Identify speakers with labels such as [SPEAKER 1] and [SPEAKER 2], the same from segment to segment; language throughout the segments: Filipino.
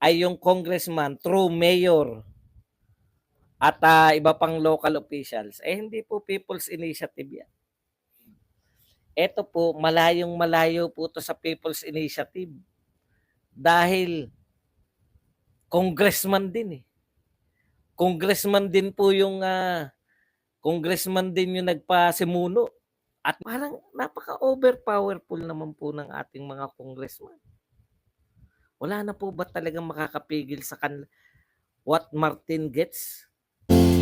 [SPEAKER 1] ay yung congressman through mayor at iba pang local officials, hindi po people's initiative yan. Ito po, malayong-malayo po to sa people's initiative. Dahil congressman din eh. Congressman din po yung congressman din yung nagpasimuno. At parang napaka-overpowerful naman po ng ating mga congressman. Wala na po ba talagang makakapigil sa kanila? What Martin gets?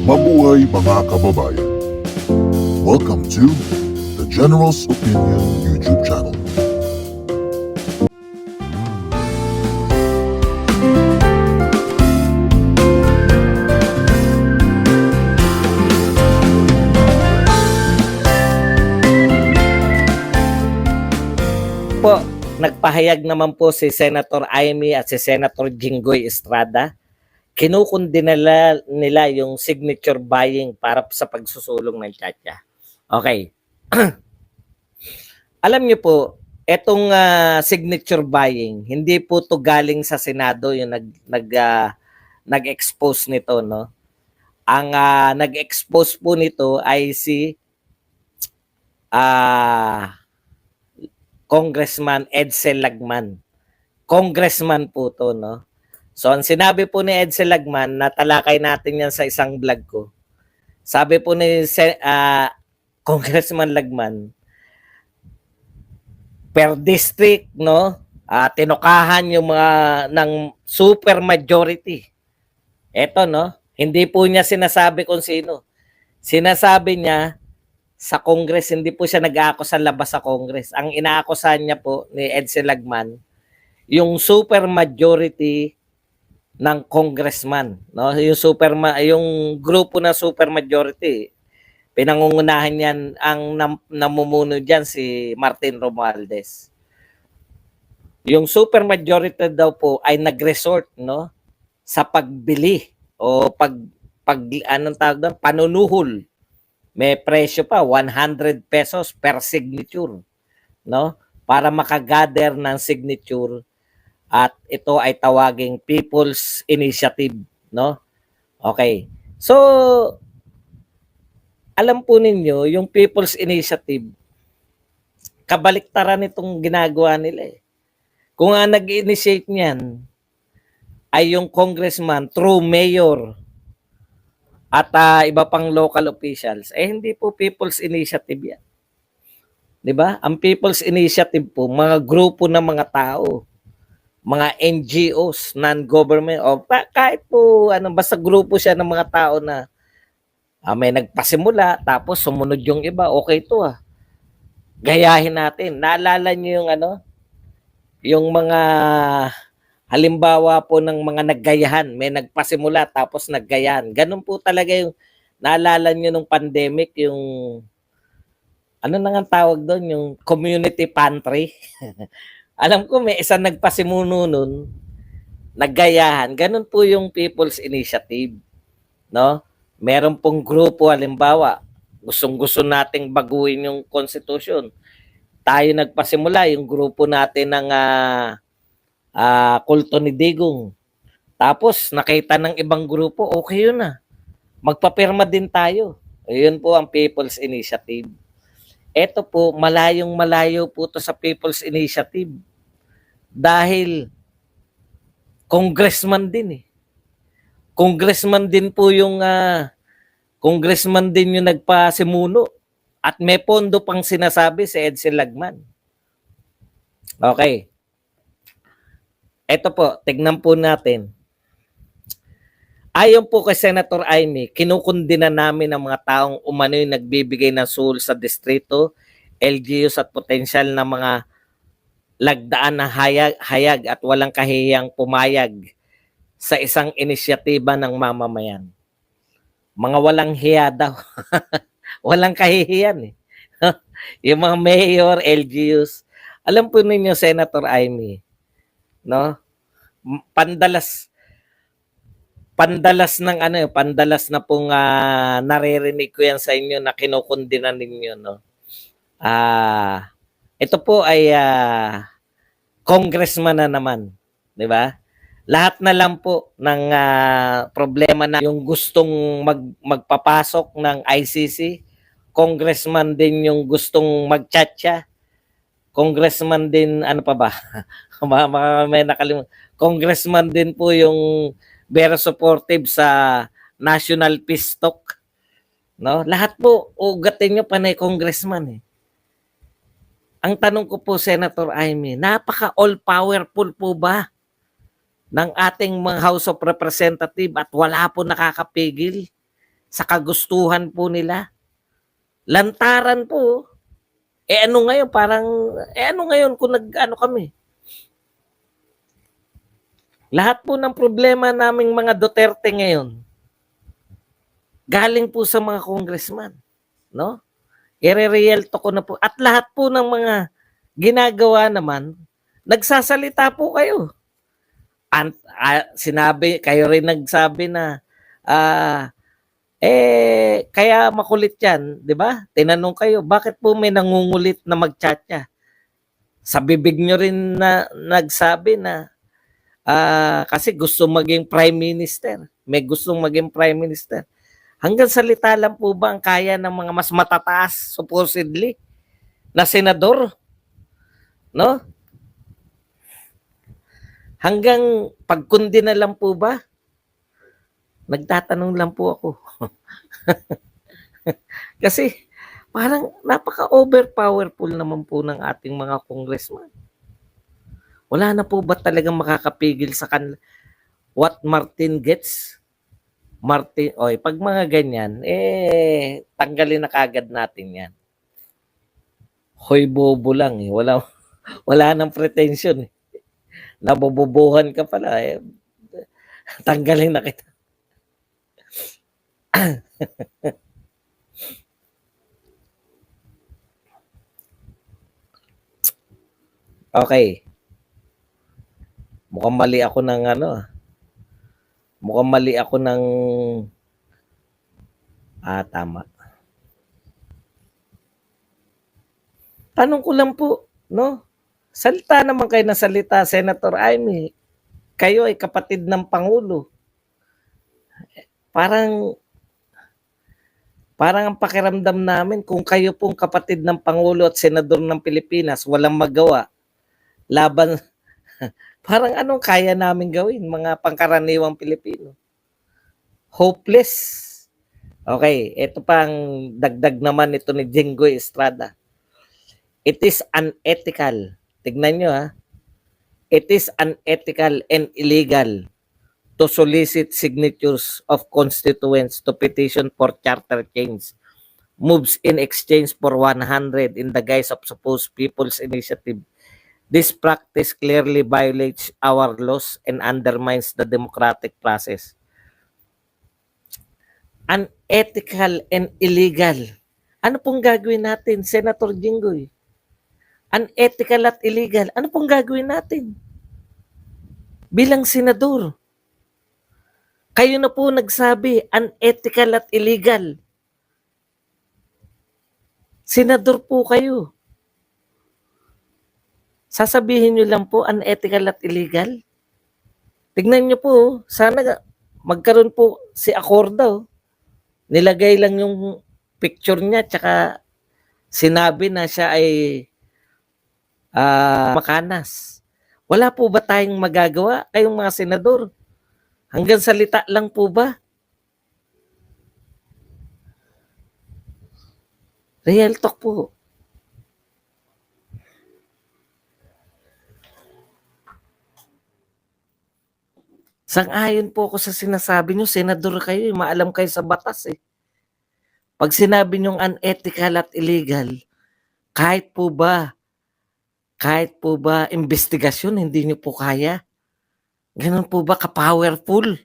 [SPEAKER 2] Mabuhay mga kababayan! Welcome to the General's Opinion YouTube channel.
[SPEAKER 1] Po, nagpahayag naman po si Senator Amy at si Senator Jinggoy Estrada. Kinukundina nila yung signature buying para sa pagsusulong ng Tchatcha. Okay. Alam niyo po, etong signature buying, hindi po to galing sa Senado yung nag-expose nito, no? Ang nag-expose po nito ay si Congressman Edsel Lagman. Congressman po to, no? So, ang sinabi po ni Edsel Lagman, natalakay natin yan sa isang vlog ko. Sabi po ni Congressman Lagman, per district, no, tinukahan yung mga ng super majority. Eto, no, hindi po niya sinasabi kung sino. Sinasabi niya, sa Congress, hindi po siya nag-aakusa labas sa Congress. Ang inaakusahan niya po ni Edsel Lagman, yung super majority ng congressman, no? Yung grupo na super majority, pinangungunahan niyan ang namumuno diyan si Martin Romualdez. Yung super majority daw po ay nag-resort, no, sa pagbili o anong tawag doon, panunuhol. May presyo pa 100 pesos per signature, no? Para makagather ng signature at ito ay tawaging People's Initiative, no? Okay. So alam po ninyo, yung People's Initiative, kabaliktaran itong ginagawa nila eh. Kung ang nag-initiate niyan ay yung congressman through mayor at iba pang local officials, hindi po People's Initiative yan. 'Di ba? Ang People's Initiative po, mga grupo ng mga tao, mga NGOs, non-government, o kahit po basta grupo siya ng mga tao na may nagpasimula, tapos sumunod yung iba, okay to gayahin natin. Naalala niyo yung yung mga halimbawa po ng mga naggayahan, may nagpasimula tapos naggayahan. Ganun po talaga yung naalala niyo nung pandemic, yung ano na nga tawag doon, yung community pantry. Alam ko may isang nagpasimuno nun, naggayahan. Ganun po yung People's Initiative, no? Meron pong grupo, halimbawa, gustong-gusto nating baguhin yung constitution. Tayo nagpasimula, yung grupo natin ng Kulto ni Digong. Tapos, nakita ng ibang grupo, okay yun magpapirma din tayo. Ayun po ang People's Initiative. Ito po, malayong-malayo po to sa People's Initiative. Dahil, congressman din eh. Congressman din po yung congressman din yung nagpasimuno at may pondo pang sinasabi si Edsel Lagman. Okay. Ito po, tignan po natin. Ayon po kay Senator Amy, kinukundina namin ang mga taong umano'y nagbibigay ng sul sa distrito, LGUs at potensyal na mga lagdaan na hayag at walang kahiyang pumayag sa isang inisyatiba ng mamamayan. Mga walang hiya daw. Walang kahihiyan eh. Yung mga mayor, LGUs. Alam po ninyo, Senator Amy, no? Pandalas na pong naririnig ko yan sa inyo na kinukundina ninyo, no? Ito po ay congressman na naman, 'di ba? Lahat na lang po ng problema na yung gustong magpapasok ng ICC, congressman din yung gustong magchatcha, congressman din ano pa ba? May nakalimutan. Congressman din po yung very supportive sa National Peace Talk, no? Lahat po ugatin nyo panay congressman eh. Ang tanong ko po, Senator Amy, napaka all-powerful po ba ng ating mga House of Representative at wala po nakakapigil sa kagustuhan po nila? Lantaran po. Ano ngayon, parang, ano ngayon kung nag-ano kami? Lahat po ng problema naming mga Duterte ngayon, galing po sa mga congressman, no? I-re-realto ko na po. At lahat po ng mga ginagawa naman, nagsasalita po kayo. Sinabi, kayo rin nagsabi na, kaya makulit yan, di ba? Tinanong kayo, bakit po may nangungulit na magchatcha? Sa bibig nyo rin na nagsabi na, kasi gusto maging prime minister. May gustong maging prime minister. Hanggang salita lang po ba ang kaya ng mga mas matataas, supposedly, na senador? No? Hanggang pagkundi na lang po ba? Nagtatanong lang po ako. Kasi parang napaka-overpowerful naman po ng ating mga congressman. Wala na po ba talagang makakapigil sa kanila? What Martin gets? Martin, pag mga ganyan, tanggalin na kagad natin yan. Hoy, bobo lang eh. Wala nang pretension eh. Nabobobohan ka pala eh. Tanggalin na kita. Okay. Mukhang mali ako ng tama. Tanong ko lang po, no? Salita naman kayo ng salita, Senator Amy. Kayo ay kapatid ng Pangulo. Parang ang pakiramdam namin kung kayo pong kapatid ng Pangulo at Senador ng Pilipinas, walang magawa. Laban, parang anong kaya namin gawin, mga pangkaraniwang Pilipino? Hopeless. Okay, ito pang dagdag naman ito ni Jinggoy Estrada. It is unethical. Tignan nyo ha. It is unethical and illegal to solicit signatures of constituents to petition for charter change. Moves in exchange for 100 in the guise of supposed people's initiative. This practice clearly violates our laws and undermines the democratic process. Unethical and illegal. Ano pong gagawin natin, Senator Jinggoy? Unethical at illegal. Ano pong gagawin natin? Bilang senador. Kayo na po nagsabi, unethical at illegal. Senador po kayo. Sasabihin nyo lang po, unethical at illegal? Tignan nyo po, sana magkaroon po si Acorda. Nilagay lang yung picture niya, tsaka sinabi na siya ay makanas. Wala po ba tayong magagawa kayong mga senador? Hanggang salita lang po ba? Real talk po. Sang-ayon po ako sa sinasabi nyo, senador kayo, maalam kayo sa batas eh. Pag sinabi nyong unethical at illegal, kahit po ba investigasyon, hindi nyo po kaya? Ganun po ba ka-powerful?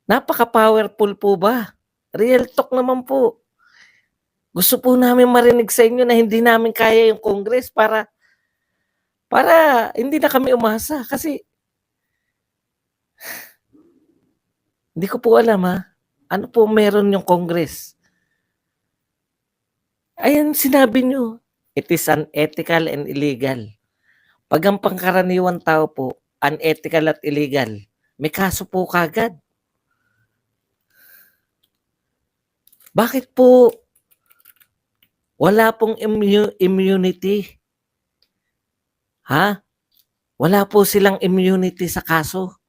[SPEAKER 1] Napaka-powerful po ba? Real talk naman po. Gusto po namin marinig sa inyo na hindi namin kaya yung Congress para hindi na kami umasa. Kasi hindi ko po alam ano po meron yung Congress. Ayan, sinabi nyo. It is unethical and illegal. Pag ang pangkaraniwang tao po, unethical at illegal, may kaso po kagad. Bakit po wala pong immunity? Ha? Wala po silang immunity sa kaso.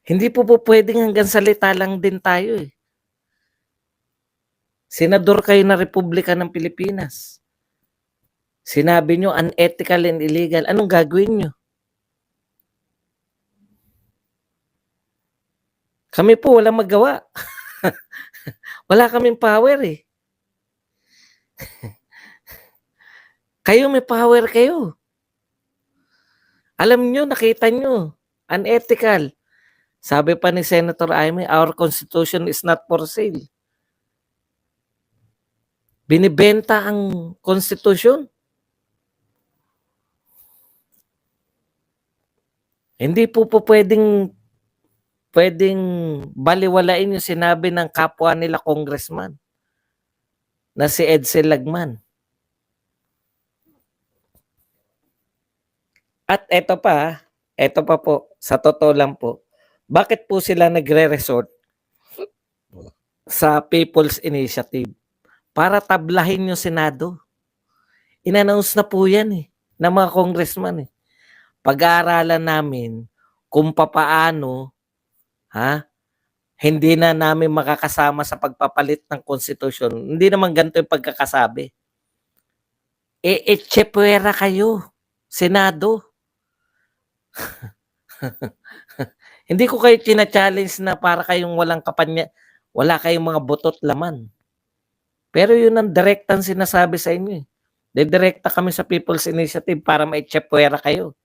[SPEAKER 1] Hindi po pwedeng hanggang salita lang din tayo eh. Senador kayo na Republika ng Pilipinas. Sinabi nyo unethical and illegal. Anong gagawin nyo? Kami po walang magawa. Wala kaming power eh. Kayo may power kayo. Alam nyo, nakita nyo. Unethical. Sabi pa ni Senator Amy, our Constitution is not for sale. Binibenta ang Constitution. Hindi po pwedeng baliwalain yung sinabi ng kapwa nila congressman na si Edsel Lagman. At eto pa po, sa totoo lang po, bakit po sila nagre-resort sa People's Initiative? Para tablahin yung Senado. In-announce na po yan eh, ng mga congressman eh. Pag-aaralan namin kung papaano, hindi na namin makakasama sa pagpapalit ng konstitusyon. Hindi naman ganito yung pagkakasabi. Echepwera kayo, Senado. Hindi ko kayo tina-challenge na para kayong walang wala kayong mga botot laman. Pero yun ang direktang sinasabi sa inyo eh. Didirekta kami sa People's Initiative para ma-echepwera kayo.